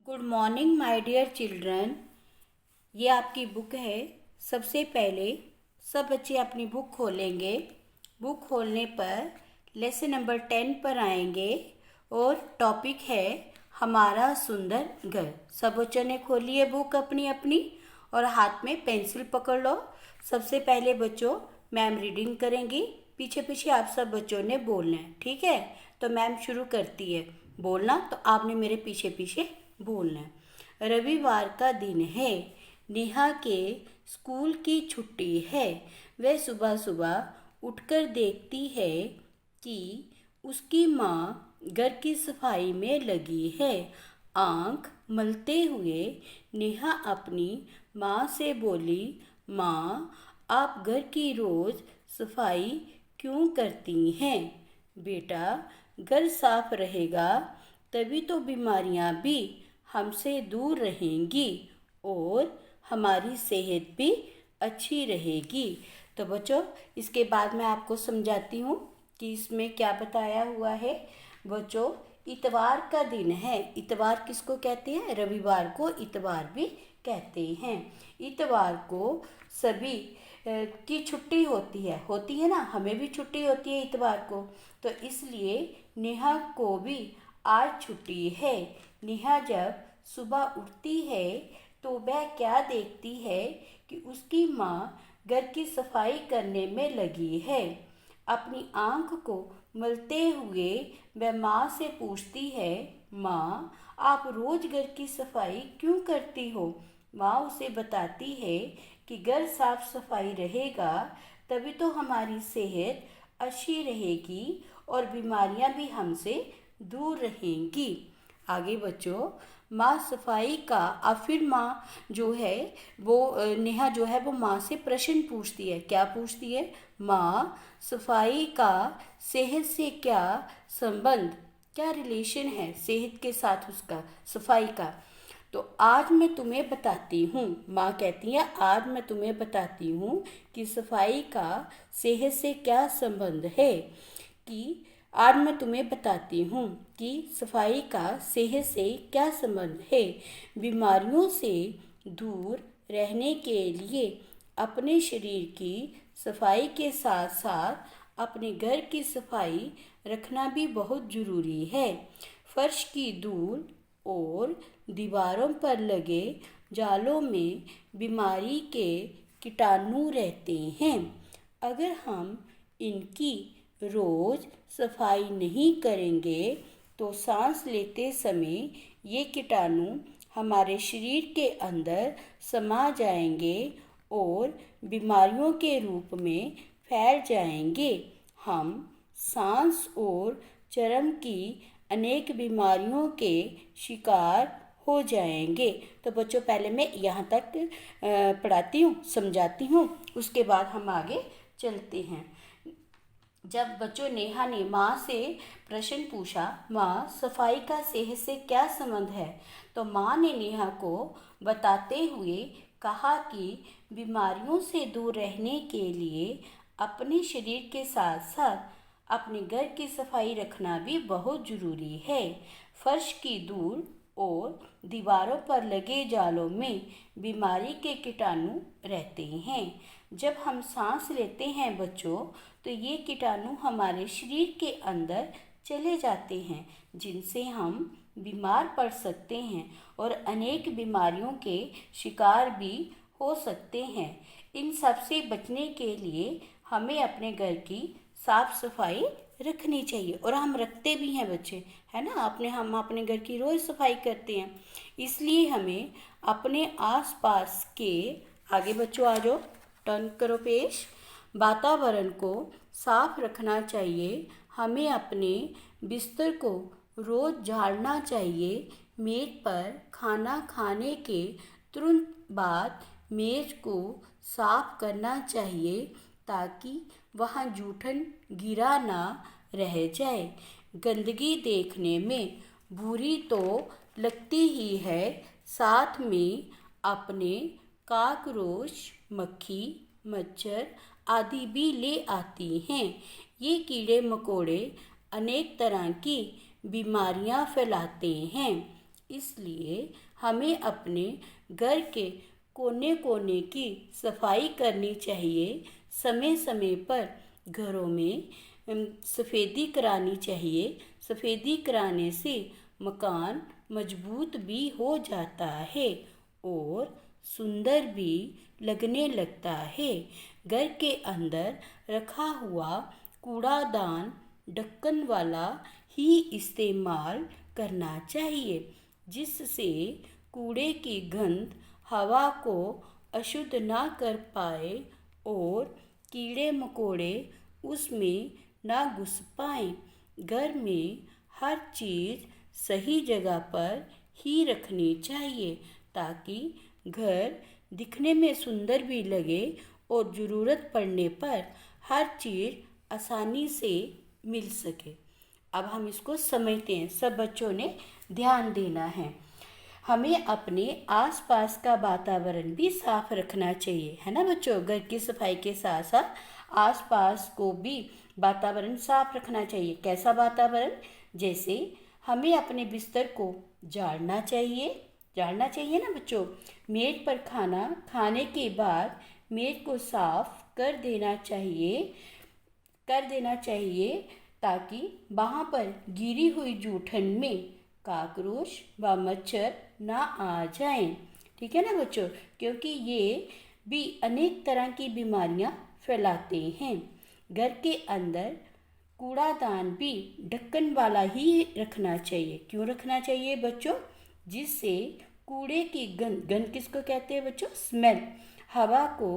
Good morning my dear children. ये आपकी book है। सबसे पहले सब बच्चे अपनी बुक खोलेंगे। बुक खोलने पर लेसन नंबर 10 पर आएंगे और टॉपिक है हमारा सुंदर घर। सब बच्चों ने खोली है बुक अपनी अपनी और हाथ में पेंसिल पकड़ लो। सबसे पहले बच्चों मैम रीडिंग करेंगी, पीछे पीछे आप सब बच्चों ने बोलना है, ठीक है? तो मैम शुरू करती है बोलना, तो आपने मेरे पीछे पीछे बोलना है। रविवार का दिन है, नेहा के स्कूल की छुट्टी है। वह सुबह सुबह उठकर देखती है कि उसकी माँ घर की सफाई में लगी है। आंख मलते हुए नेहा अपनी माँ से बोली, माँ आप घर की रोज़ सफाई क्यों करती हैं? बेटा, घर साफ रहेगा तभी तो बीमारियां भी हमसे दूर रहेंगी और हमारी सेहत भी अच्छी रहेगी। तो बच्चों, इसके बाद मैं आपको समझाती हूँ कि इसमें क्या बताया हुआ है। बच्चों, इतवार का दिन है। इतवार किसको कहते हैं? रविवार को इतवार भी कहते हैं। इतवार को सभी की छुट्टी होती है ना, हमें भी छुट्टी होती है इतवार को, तो इसलिए नेहा को भी आज छुट्टी है। नेहा जब सुबह उठती है तो वह क्या देखती है कि उसकी माँ घर की सफाई करने में लगी है। अपनी आंख को मलते हुए वह माँ से पूछती है, माँ आप रोज घर की सफाई क्यों करती हो? माँ उसे बताती है कि घर साफ सफाई रहेगा तभी तो हमारी सेहत अच्छी रहेगी और बीमारियां भी हमसे दूर रहेंगी। आगे बच्चों, माँ सफाई का और फिर माँ जो है वो नेहा जो है वो माँ से प्रश्न पूछती है। क्या पूछती है? माँ सफाई का सेहत से क्या संबंध, क्या रिलेशन है सेहत के साथ उसका, सफाई का? तो आज मैं तुम्हें बताती हूँ, माँ कहती है आज मैं तुम्हें बताती हूँ कि सफाई का सेहत से क्या संबंध है। कि आज मैं तुम्हें बताती हूँ कि सफाई का सेहत से क्या संबंध है। बीमारियों से दूर रहने के लिए अपने शरीर की सफाई के साथ साथ अपने घर की सफाई रखना भी बहुत ज़रूरी है। फर्श की धूल और दीवारों पर लगे जालों में बीमारी के कीटाणु रहते हैं। अगर हम इनकी रोज़ सफाई नहीं करेंगे तो सांस लेते समय ये कीटाणु हमारे शरीर के अंदर समा जाएंगे और बीमारियों के रूप में फैल जाएंगे। हम सांस और चर्म की अनेक बीमारियों के शिकार हो जाएंगे। तो बच्चों, पहले मैं यहाँ तक पढ़ाती हूँ, समझाती हूँ, उसके बाद हम आगे चलते हैं। जब बच्चों नेहा ने माँ से प्रश्न पूछा, माँ सफाई का सेहत से क्या संबंध है, तो माँ ने नेहा को बताते हुए कहा कि बीमारियों से दूर रहने के लिए अपने शरीर के साथ साथ अपने घर की सफाई रखना भी बहुत ज़रूरी है। फर्श की धूल और दीवारों पर लगे जालों में बीमारी के कीटाणु रहते हैं। जब हम सांस लेते हैं बच्चों, तो ये कीटाणु हमारे शरीर के अंदर चले जाते हैं, जिनसे हम बीमार पड़ सकते हैं और अनेक बीमारियों के शिकार भी हो सकते हैं। इन सब से बचने के लिए हमें अपने घर की साफ सफाई रखनी चाहिए और हम रखते भी हैं बच्चे, है ना? हम अपने घर की रोज़ सफाई करते हैं। इसलिए हमें अपने आसपास के, आगे बच्चों आ जाओ, टर्न करो पेज, वातावरण को साफ रखना चाहिए। हमें अपने बिस्तर को रोज़ झाड़ना चाहिए। मेज पर खाना खाने के तुरंत बाद मेज को साफ करना चाहिए ताकि वहाँ जूठन गिरा ना रह जाए। गंदगी देखने में बुरी तो लगती ही है, साथ में अपने काकरोच, मक्खी, मच्छर आदि भी ले आती हैं। ये कीड़े मकोड़े अनेक तरह की बीमारियां फैलाते हैं। इसलिए हमें अपने घर के कोने कोने की सफाई करनी चाहिए। समय समय पर घरों में सफ़ेदी करानी चाहिए। सफ़ेदी कराने से मकान मजबूत भी हो जाता है और सुंदर भी लगने लगता है। घर के अंदर रखा हुआ कूड़ादान ढक्कन वाला ही इस्तेमाल करना चाहिए, जिससे कूड़े की गंध हवा को अशुद्ध ना कर पाए और कीड़े मकोड़े उसमें ना घुस पाएँ। घर में हर चीज़ सही जगह पर ही रखनी चाहिए ताकि घर दिखने में सुंदर भी लगे और ज़रूरत पड़ने पर हर चीज़ आसानी से मिल सके। अब हम इसको समझते हैं। सब बच्चों ने ध्यान देना है। हमें अपने आसपास का वातावरण भी साफ रखना चाहिए, है ना बच्चों। घर की सफाई के साथ साथ आसपास को भी वातावरण साफ रखना चाहिए। कैसा वातावरण? जैसे हमें अपने बिस्तर को झाड़ना चाहिए ना बच्चों। मेज पर खाना खाने के बाद मेज को साफ कर देना चाहिए ताकि वहाँ पर गिरी हुई जूठन में काकरोच व मच्छर ना आ जाएं। ठीक है ना बच्चों, क्योंकि ये भी अनेक तरह की बीमारियां फैलाते हैं। घर के अंदर कूड़ादान भी ढक्कन वाला ही रखना चाहिए। क्यों रखना चाहिए बच्चों? जिससे कूड़े की गंध किसको कहते हैं बच्चों? स्मेल हवा को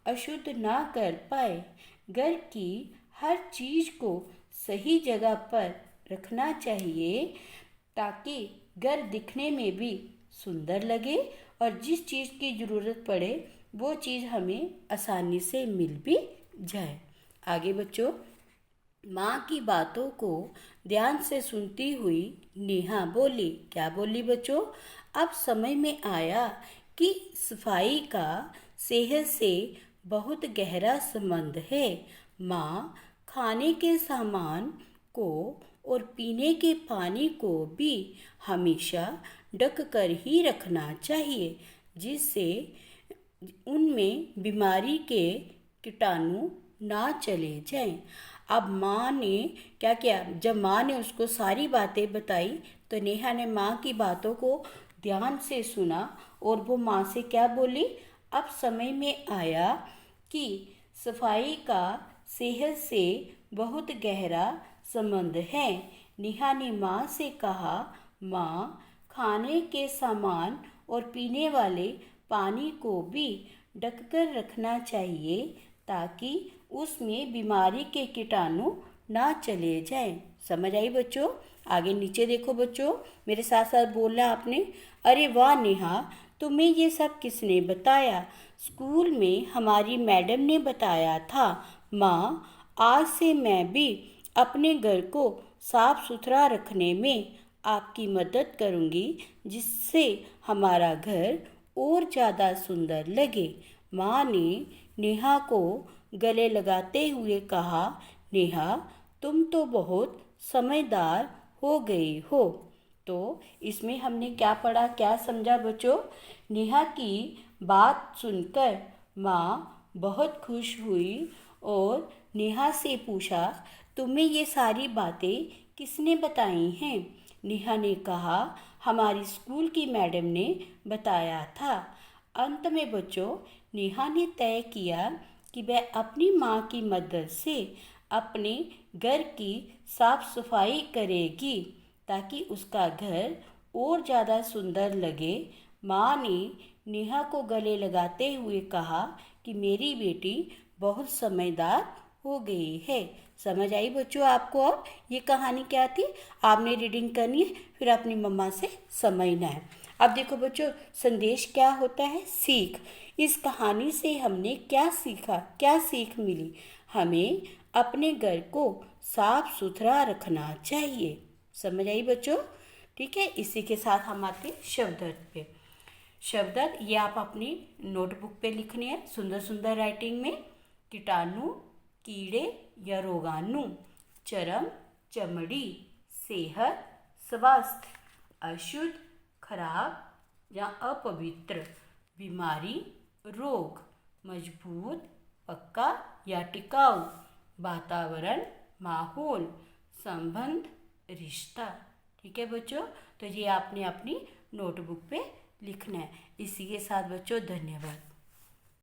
अशुद्ध ना कर पाए। घर की हर चीज़ को सही जगह पर रखना चाहिए ताकि घर दिखने में भी सुंदर लगे और जिस चीज़ की ज़रूरत पड़े वो चीज़ हमें आसानी से मिल भी जाए। आगे बच्चों, माँ की बातों को ध्यान से सुनती हुई नेहा बोली। क्या बोली बच्चों? अब समय में आया कि सफाई का सेहत से बहुत गहरा संबंध है। माँ खाने के सामान को और पीने के पानी को भी हमेशा ढक कर ही रखना चाहिए, जिससे उनमें बीमारी के कीटाणु ना चले जाएं। अब माँ ने क्या किया? जब माँ ने उसको सारी बातें बताई तो नेहा ने माँ की बातों को ध्यान से सुना और वो माँ से क्या बोली? अब समय में आया कि सफाई का सेहत से बहुत गहरा संबंध है। नेहा ने माँ से कहा, माँ, खाने के सामान और पीने वाले पानी को भी ढककर रखना चाहिए ताकि उसमें बीमारी के कीटाणु ना चले जाएं। समझ आई बच्चों? आगे नीचे देखो बच्चों, मेरे साथ साथ बोलना आपने। अरे वाह नेहा, तुम्हें ये सब किसने बताया? स्कूल में हमारी मैडम ने बताया था। माँ, आज से मैं भी अपने घर को साफ सुथरा रखने में आपकी मदद करूँगी, जिससे हमारा घर और ज़्यादा सुंदर लगे। माँ ने नेहा को गले लगाते हुए कहा, नेहा, तुम तो बहुत समझदार हो गई हो। तो इसमें हमने क्या पढ़ा, क्या समझा बच्चों? नेहा की बात सुनकर माँ बहुत खुश हुई और नेहा से पूछा, तुम्हें ये सारी बातें किसने बताई हैं? नेहा ने कहा, हमारी स्कूल की मैडम ने बताया था। अंत में बच्चों, नेहा ने तय किया कि वह अपनी माँ की मदद से अपने घर की साफ सफाई करेगी ताकि उसका घर और ज़्यादा सुंदर लगे। माँ ने नेहा को गले लगाते हुए कहा कि मेरी बेटी बहुत समझदार हो गई है। समझ आई बच्चों आपको? अब ये कहानी क्या थी आपने रीडिंग करनी है, फिर अपनी मम्मा से समझना है। अब देखो बच्चों, संदेश क्या होता है? सीख। इस कहानी से हमने क्या सीखा, क्या सीख मिली? हमें अपने घर को साफ सुथरा रखना चाहिए। समझ आई बच्चों? ठीक है, इसी के साथ हम आते हैं शब्दार्थ पे। शब्दार्थ ये आप अपनी नोटबुक पे लिखने हैं सुंदर सुंदर राइटिंग में। कीटाणु, कीड़े या रोगाणु। चर्म, चमड़ी। सेहत, स्वास्थ्य। अशुद्ध, खराब या अपवित्र, बीमारी, रोग, मजबूत, पक्का या टिकाऊ, वातावरण, माहौल, संबंध, रिश्ता। ठीक है बच्चों, तो ये आपने अपनी नोटबुक पे लिखना है। इसी के साथ बच्चों धन्यवाद।